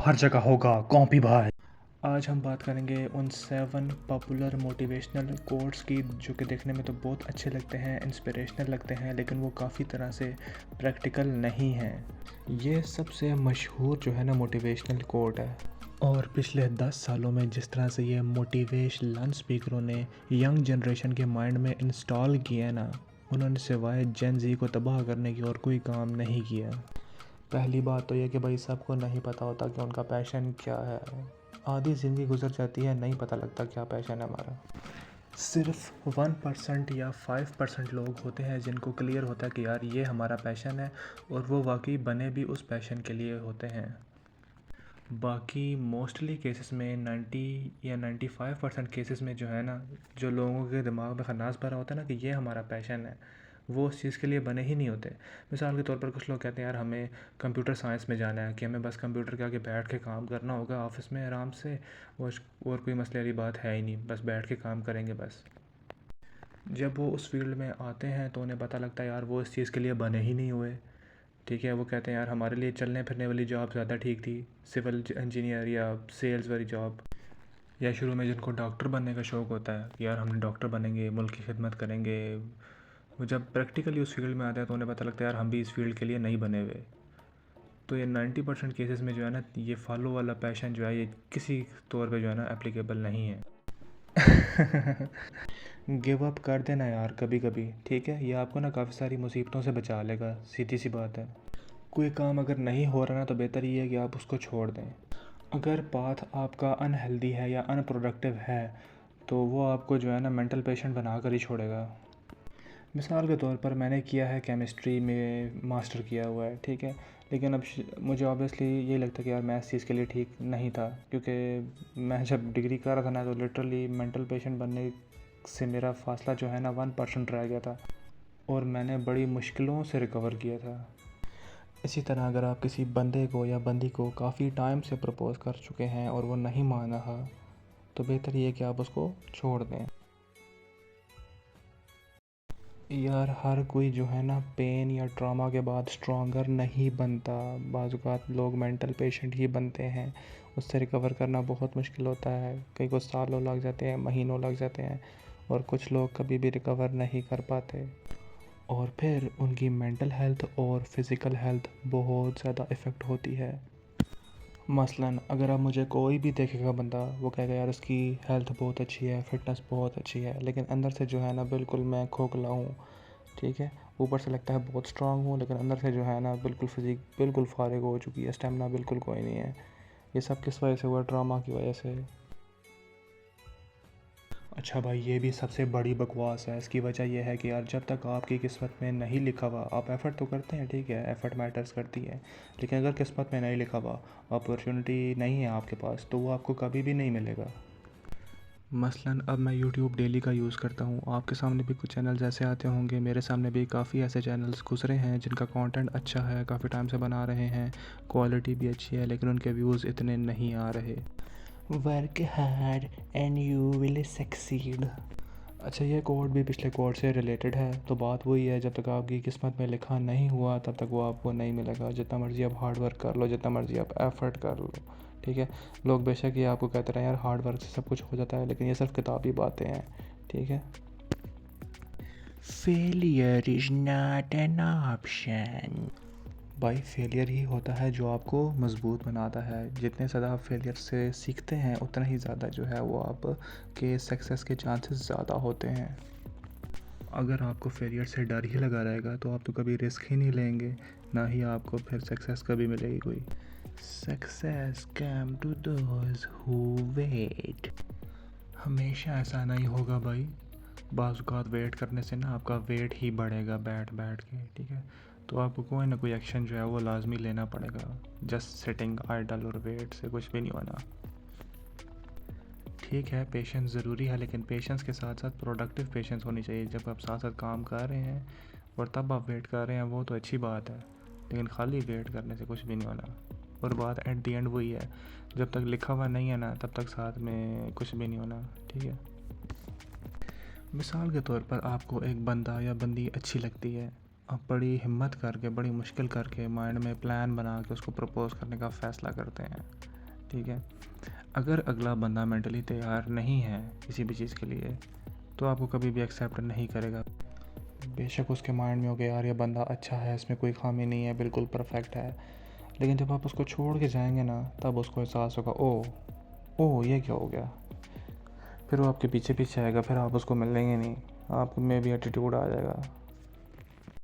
हर जगह होगा कॉपी भाई। आज हम बात करेंगे उन 7 पॉपुलर मोटिवेशनल कोट्स की जो कि देखने में तो बहुत अच्छे लगते हैं, इंस्पिरेशनल लगते हैं, लेकिन वो काफ़ी तरह से प्रैक्टिकल नहीं हैं। ये सबसे मशहूर जो है ना मोटिवेशनल कोट है, और पिछले 10 सालों में जिस तरह से ये मोटिवेशनल स्पीकरों ने यंग जनरेशन के माइंड में इंस्टॉल किया ना, उन्होंने सिवाय जेन ज़ी को तबाह करने की और कोई काम नहीं किया। पहली बात तो ये कि भाई सबको नहीं पता होता कि उनका पैशन क्या है। आधी ज़िंदगी गुजर जाती है, नहीं पता लगता क्या पैशन है हमारा। सिर्फ 1% या 5% लोग होते हैं जिनको क्लियर होता है कि यार ये हमारा पैशन है, और वो वाकई बने भी उस पैशन के लिए होते हैं। बाकी मोस्टली केसेस में 90 या 95% केसेस में जो है ना, जो लोगों के दिमाग में खन्नास भरा होता है ना कि ये हमारा पैशन है, वो उस चीज़ के लिए बने ही नहीं होते। मिसाल के तौर पर कुछ लोग कहते हैं यार हमें कंप्यूटर साइंस में जाना है, कि हमें बस कंप्यूटर के आगे बैठ के काम करना होगा ऑफिस में आराम से, और कोई मसले वाली बात है ही नहीं, बस बैठ के काम करेंगे बस। जब वो उस फील्ड में आते हैं तो उन्हें पता लगता है यार वो इस चीज़ के लिए बने ही नहीं हुए। ठीक है, वो कहते हैं यार हमारे लिए चलने फिरने वाली जॉब ज़्यादा ठीक थी, सिविल इंजीनियर या सेल्स वाली जॉब। या शुरू में जिनको डॉक्टर बनने का शौक़ होता है कि यार हम डॉक्टर बनेंगे, मुल्क की खिदमत करेंगे, वो जब प्रैक्टिकली उस फील्ड में आते हैं तो उन्हें पता लगता है यार हम भी इस फील्ड के लिए नहीं बने हुए। तो ये 90% केसेस में जो है ना, ये फॉलो वाला पैशन जो है ये किसी तौर पे जो है ना एप्लीकेबल नहीं है। गिव अप कर देना यार कभी कभी, ठीक है, ये आपको ना काफ़ी सारी मुसीबतों से बचा लेगा, सीधी सी बात है। कोई काम अगर नहीं हो रहा ना तो बेहतर ये है कि आप उसको छोड़ दें। अगर पाथ आपका अनहेल्दी है या अनप्रोडक्टिव है तो वो आपको जो है ना मेंटल पेशेंट बना कर ही छोड़ेगा। मिसाल के तौर पर मैंने किया है केमिस्ट्री में मास्टर किया हुआ है, ठीक है, लेकिन अब मुझे ऑब्वियसली यही लगता है कि यार मैं इस चीज़ के लिए ठीक नहीं था, क्योंकि मैं जब डिग्री कर रहा था ना तो लिटरली मेंटल पेशेंट बनने से मेरा फ़ासला जो है ना 1% रह गया था, और मैंने बड़ी मुश्किलों से रिकवर किया था। इसी तरह अगर आप किसी बंदे को या बंदी को काफ़ी टाइम से प्रपोज़ कर चुके हैं और वो नहीं मान रहा, तो बेहतर ये है कि आप उसको छोड़ दें। यार हर कोई जो है ना पेन या ट्रॉमा के बाद स्ट्रॉन्गर नहीं बनता, बाज़ औक़ात लोग मेंटल पेशेंट ही बनते हैं, उससे रिकवर करना बहुत मुश्किल होता है, कई को सालों लग जाते हैं, महीनों लग जाते हैं, और कुछ लोग कभी भी रिकवर नहीं कर पाते, और फिर उनकी मेंटल हेल्थ और फिज़िकल हेल्थ बहुत ज़्यादा इफ़ेक्ट होती है। मसलन अगर अब मुझे कोई भी देखेगा बंदा, वो कहेगा यार उसकी हेल्थ बहुत अच्छी है, फ़िटनेस बहुत अच्छी है, लेकिन अंदर से जो है ना बिल्कुल मैं खोखला हूँ, ठीक है, ऊपर से लगता है बहुत स्ट्रांग हूँ, लेकिन अंदर से जो है ना बिल्कुल फिज़िक बिल्कुल फारिग हो चुकी है, स्टेमिना बिल्कुल कोई नहीं है। ये सब किस वजह से हुआ? ड्रामा की वजह से। अच्छा भाई, ये भी सबसे बड़ी बकवास है। इसकी वजह यह है कि यार जब तक आपकी किस्मत में नहीं लिखा हुआ, आप एफ़र्ट तो करते हैं, ठीक है, एफ़र्ट मैटर्स करती है, लेकिन अगर किस्मत में नहीं लिखा हुआ, अपॉर्चुनिटी नहीं है आपके पास, तो वो आपको कभी भी नहीं मिलेगा। मसलन अब मैं यूट्यूब डेली का यूज़ करता हूँ, आपके सामने भी कुछ चैनल्स ऐसे आते होंगे, मेरे सामने भी काफ़ी ऐसे चैनल्स गुजरे हैं जिनका कंटेंट अच्छा है, काफ़ी टाइम से बना रहे हैं, क्वालिटी भी अच्छी है, लेकिन उनके व्यूज़ इतने नहीं आ रहे। Work hard and you will succeed. अच्छा, ये कोड भी पिछले कोड से रिलेटेड है, तो बात वही है, जब तक आपकी किस्मत में लिखा नहीं हुआ तब तक वो आपको नहीं मिलेगा, जितना मर्ज़ी आप हार्ड वर्क कर लो, जितना मर्ज़ी आप एफ़र्ट कर लो, ठीक है। लोग बेशक ये आपको कहते रहे यार हार्ड वर्क से सब कुछ हो जाता है, लेकिन ये सिर्फ किताबी बातें हैं, ठीक है। Failure is not an option. भाई फेलियर ही होता है जो आपको मजबूत बनाता है। जितने ज़्यादा आप फेलियर से सीखते हैं उतना ही ज़्यादा जो है वो आप के सक्सेस के चांसेस ज़्यादा होते हैं। अगर आपको फेलियर से डर ही लगा रहेगा तो आप तो कभी रिस्क ही नहीं लेंगे, ना ही आपको फिर सक्सेस कभी मिलेगी कोई। Success come to those who wait. हमेशा ऐसा नहीं होगा भाई, बाज़ औक़ात वेट करने से ना आपका वेट ही बढ़ेगा बैठ बैठ के, ठीक है, तो आपको कोई ना कोई एक्शन जो है वो लाजमी लेना पड़ेगा। जस्ट सिटिंग आइडल और वेट से कुछ भी नहीं होना। ठीक है, पेशेंस ज़रूरी है, लेकिन पेशेंस के साथ साथ प्रोडक्टिव पेशेंस होनी चाहिए। जब आप साथ साथ काम कर रहे हैं और तब आप वेट कर रहे हैं वो तो अच्छी बात है, लेकिन खाली वेट करने से कुछ भी नहीं होना। और बात एट दी एंड वही है, जब तक लिखा हुआ नहीं है ना तब तक साथ में कुछ भी नहीं होना, ठीक है। मिसाल के तौर पर आपको एक बंदा या बंदी अच्छी लगती है, आप बड़ी हिम्मत करके, बड़ी मुश्किल करके माइंड में प्लान बना के उसको प्रपोज़ करने का फ़ैसला करते हैं, ठीक है। अगर अगला बंदा मेंटली तैयार नहीं है किसी भी चीज़ के लिए तो आपको कभी भी एक्सेप्ट नहीं करेगा। बेशक उसके माइंड में हो गया यार ये बंदा अच्छा है, इसमें कोई खामी नहीं है, बिल्कुल परफेक्ट है, लेकिन जब आप उसको छोड़ के जाएंगे ना तब उसको एहसास होगा ओ ये क्या हो गया। फिर वो आपके पीछे पीछे आएगा, फिर आप उसको मिलेंगे नहीं, आप में भी एटीट्यूड आ जाएगा।